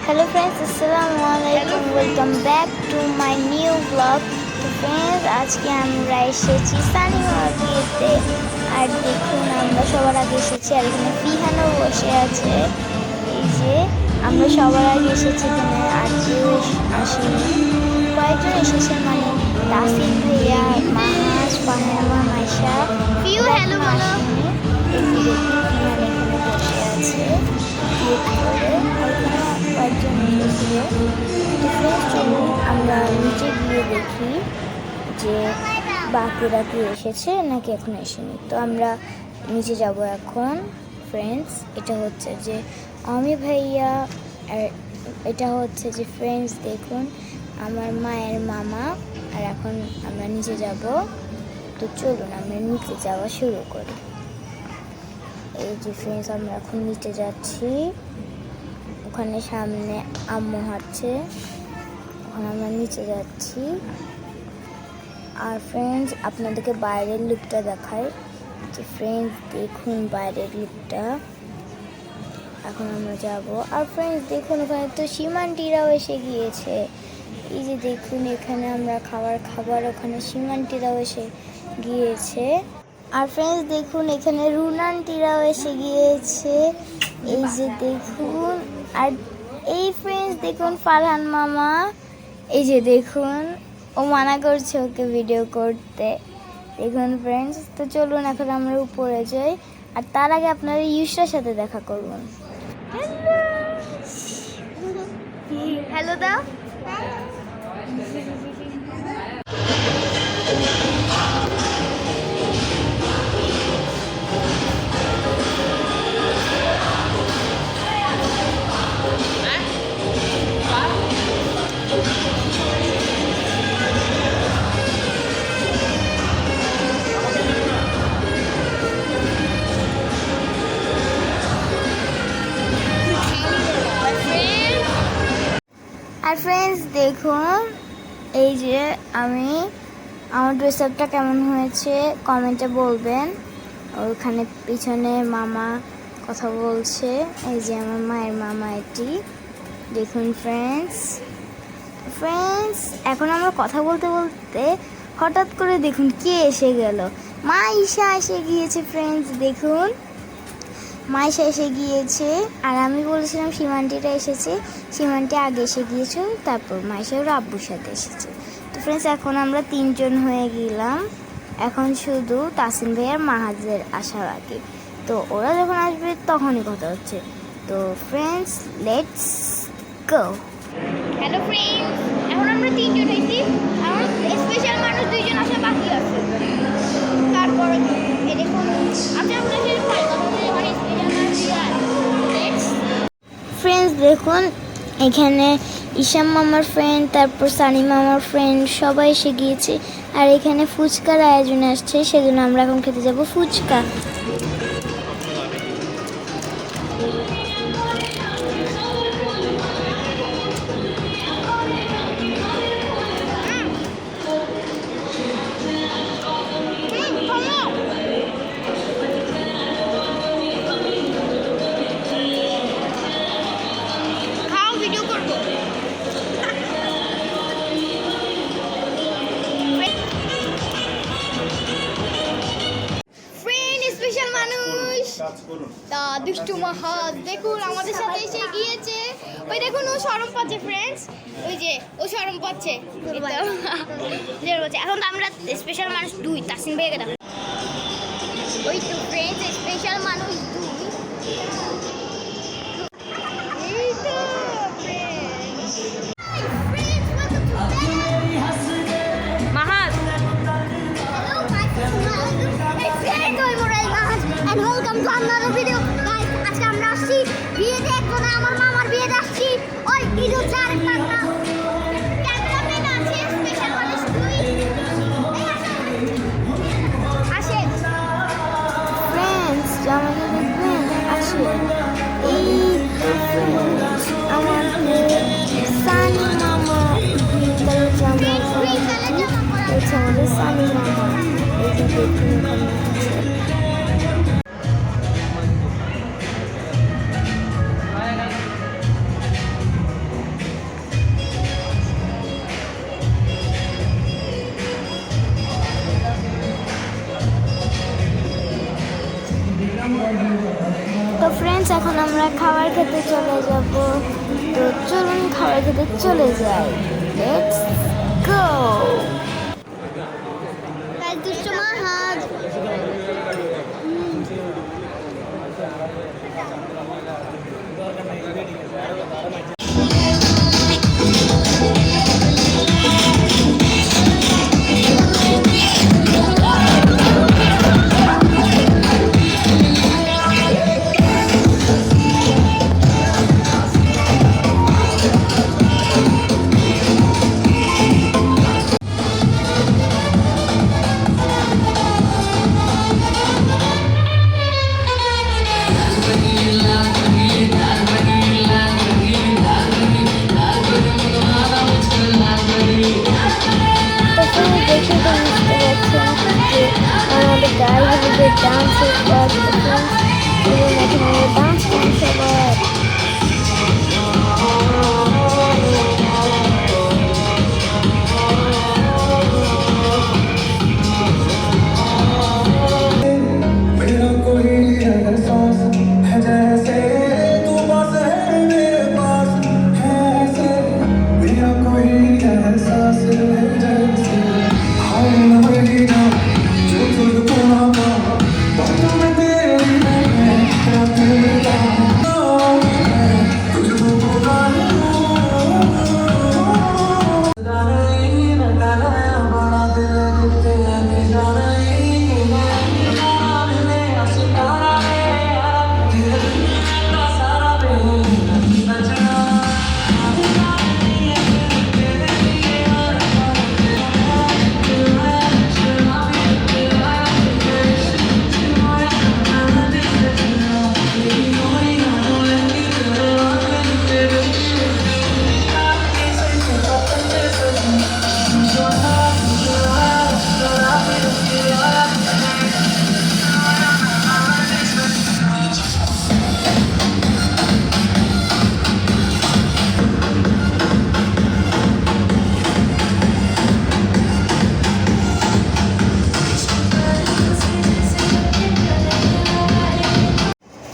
Hello friends, Assalamualaikum. Welcome back to my new vlog. তো friends, আজকে আমরা এসেছি সানিমার বিয়েতে। আর দেখুন আমরা সবার আগে এসেছি, আর এখানে ফিহানও বসে আছে। এই যে আমরা সবার আগে এসেছি, এখানে আর কেউ আসেনি, কয়েকজন এসেছে, মানে তাসিম ভাইয়া, মাহাজ, ফাহেমা, মাইশা, ফিউ হ্যালো বলো। এই যে দেখুন ফিহান এখানে বসে আছে কয়েকজন এসেছিল। চলুন আমরা নিচে গিয়ে দেখি যে বাকিরা কি এসেছে নাকি এখন এসেনি। তো আমরা নিচে যাব এখন ফ্রেন্ডস। এটা হচ্ছে যে অমি ভাইয়া, আর এটা হচ্ছে যে ফ্রেন্ডস দেখুন আমার মায়ের মামা। আর এখন আমরা নিচে যাব। তো চলুন আমরা নিচে যাওয়া শুরু করি। এই যে ফ্রেন্ডস আমরা এখন নিচে যাচ্ছি, ওখানে সামনে আম্মু হাঁটছে, ওখানে আমরা নিচে যাচ্ছি। আর ফ্রেন্ডস আপনাদেরকে বাইরের লুকটা দেখাই যে ফ্রেন্ডস দেখুন বাইরের লুকটা। এখন আমরা যাব। আর ফ্রেন্ডস দেখুন ওখানে তো সীমান্টিরাও এসে গিয়েছে। এই যে দেখুন এখানে আমরা খাবার ওখানে সীমান্টিরাও এসে গিয়েছে। আর ফ্রেন্ডস দেখুন এখানে রুনান্টিরাও এসে গিয়েছে। এই যে দেখুন, আর এই ফ্রেন্ডস দেখুন ফারহান মামা, এই যে দেখুন ও মানা করছে ওকে ভিডিও করতে। দেখুন ফ্রেন্ডস, তো চলুন এখন আমরা উপরে যাই। আর তার আগে আপনারা ইউসরার সাথে দেখা করুন। হ্যালো দাও। আর ফ্রেন্ডস দেখুন এই যে আমার ড্রেস আপটা কেমন হয়েছে কমেন্টে বলবেন। ওখানে পিছনে মামা কথা বলছে, এই যে আমার মায়ের মামা এটি দেখুন ফ্রেন্ডস। এখন আমরা কথা বলতে বলতে হঠাৎ করে দেখুন কে এসে গেল, মাইশা এসে গিয়েছে ফ্রেন্ডস। দেখুন মাইশা এসে গিয়েছে, আর আমি বলেছিলাম সীমান্টিটা এসেছে, সীমান্টি আগে এসে গিয়েছে, তারপর মাইশা ওর আব্বুর সাথে এসেছে। তো ফ্রেন্ডস এখন আমরা 3 জন হয়ে গেলাম, এখন শুধু তাসিম ভাই আর মাহাজের আসার আগে। তো ওরা যখন আসবে তখনই কথা হচ্ছে। তো friends let's go. Hello friends, এখন আমরা 3 জন হয়েছি, আমার স্পেশাল মানুষ 2 জন আসা বাকি আছে। তারপরে এই দেখুন ফ্রেন্ডস দেখুন এখানে ইশাম মামার ফ্রেন্ড, তারপর সানি মামার ফ্রেন্ড সবাই এসে গিয়েছে। আর এখানে ফুচকার আয়োজন আসছে, সেজন্য আমরা এখন খেতে যাব ফুচকা। তা দুষ্টু মাহাজ দেখুন আমাদের সাথে এসে গিয়েছে। ওই দেখুন ও শরম পাচ্ছে ফ্রেন্ডস, ওই যে ও শরম পাচ্ছে। এখন তো আমরা স্পেশাল মানুষ 2 তাসিম ভাইকে দেখো, ওই তো ফ্রেন্ডস স্পেশাল মানুষ 2। Welcome to another video, guys. আজকে আমরা আসছি বিয়ে দেখবো না, আমার মামার বিয়ে আসছি। ওই ভিডিও চার পাঁচটা ক্যামেরাম্যান আছে, স্পেশাল মানুষ 2 আসে। ফ্রেন্ডস আমাকে দেখবেন আসে। এই আমাদের সানি মামা আমাদের সানি মামা, এই যে দেখুন ফ্রেন্ডস, এখন আমরা খাবার খেতে চলে যাব। তো চলুন খাবার খেতে চলে যাই। Let's go. গাইস দুষ্টু মাহাজ তখন দেখে তো বুঝতে পারছেন যে আমাদের গায়ে ডান্সের ক্লাস এবং এখন আমরা ডান্স করি সবার। मेरा कोई एहसास है जैसे तू बस है मेरे पास है ऐसे मेरा कोई एहसास है जैसे हाय ना वही ना जो तुझको ना बातों में तेरी मैं तेरा तुझको पुकारूं बड़ा दिल रुकते हैं बेजाना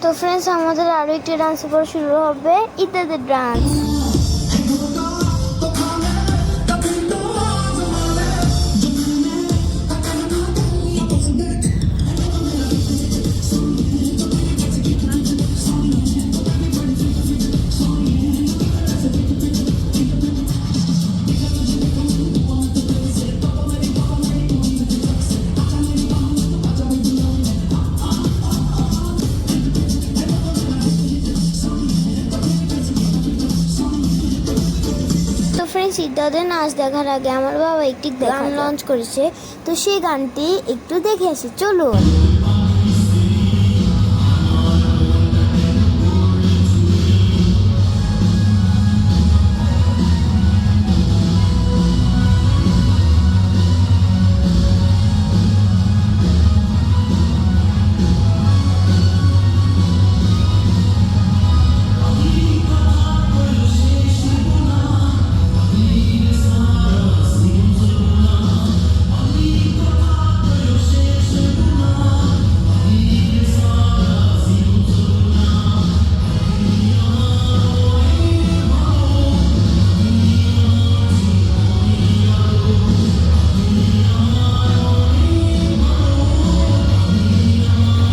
তো ফ্রেন্ডস, আমাদের আরো একটি ডান্স পর শুরু হবে, ইত্যাদি ডান্স। ফ্রেন্ডস, ইত্যাদের নাচ দেখার আগে আমার বাবা একটি গান লঞ্চ করেছে, তো সেই গানটি একটু দেখে আসি, চলুন।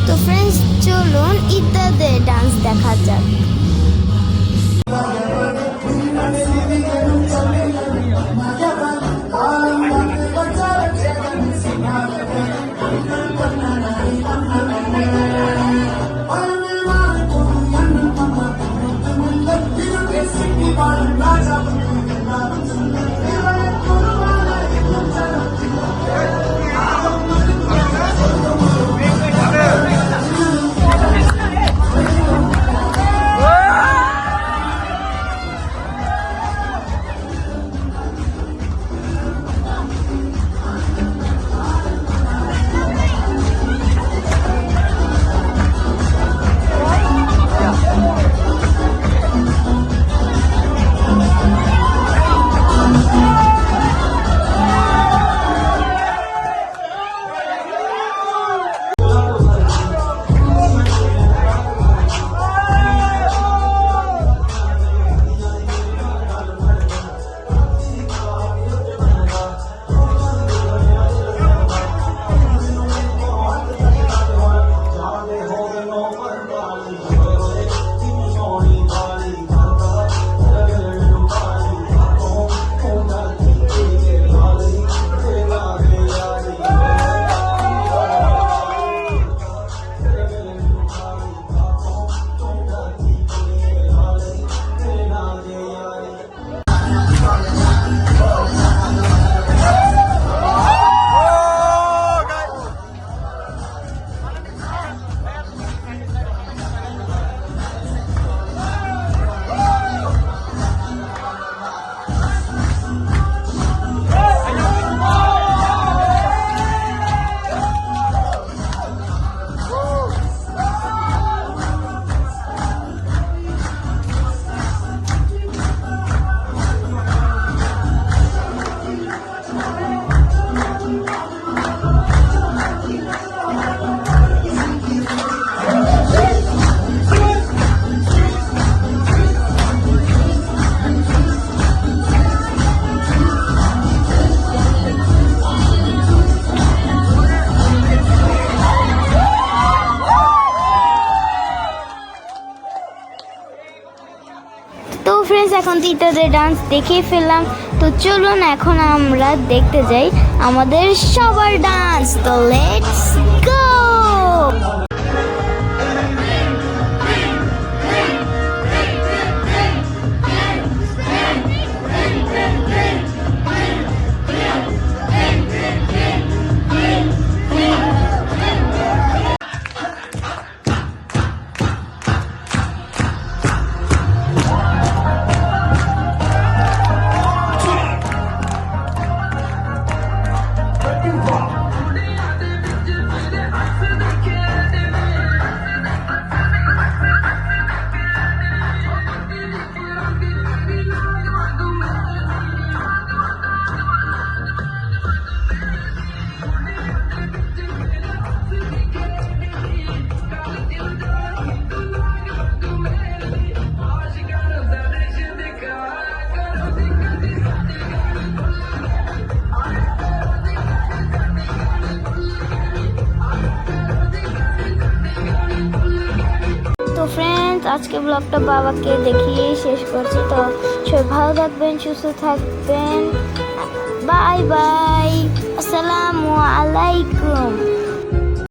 তো ফ্রেন্ডস, চলুন ইত্যাদি ডান্স দেখা যাক। এখন তিনটাদের ডান্স দেখেই ফেললাম, তো চলুন এখন আমরা দেখতে যাই আমাদের সবার ডান্স। তো লেটস গো। তো ফ্রেন্ডস, আজকে ব্লগটা বাবাকে দেখিয়ে শেষ করছি। তো সবাই ভালো থাকবেন, সুস্থ থাকবেন। বাই বাই, আসসালামু আলাইকুম।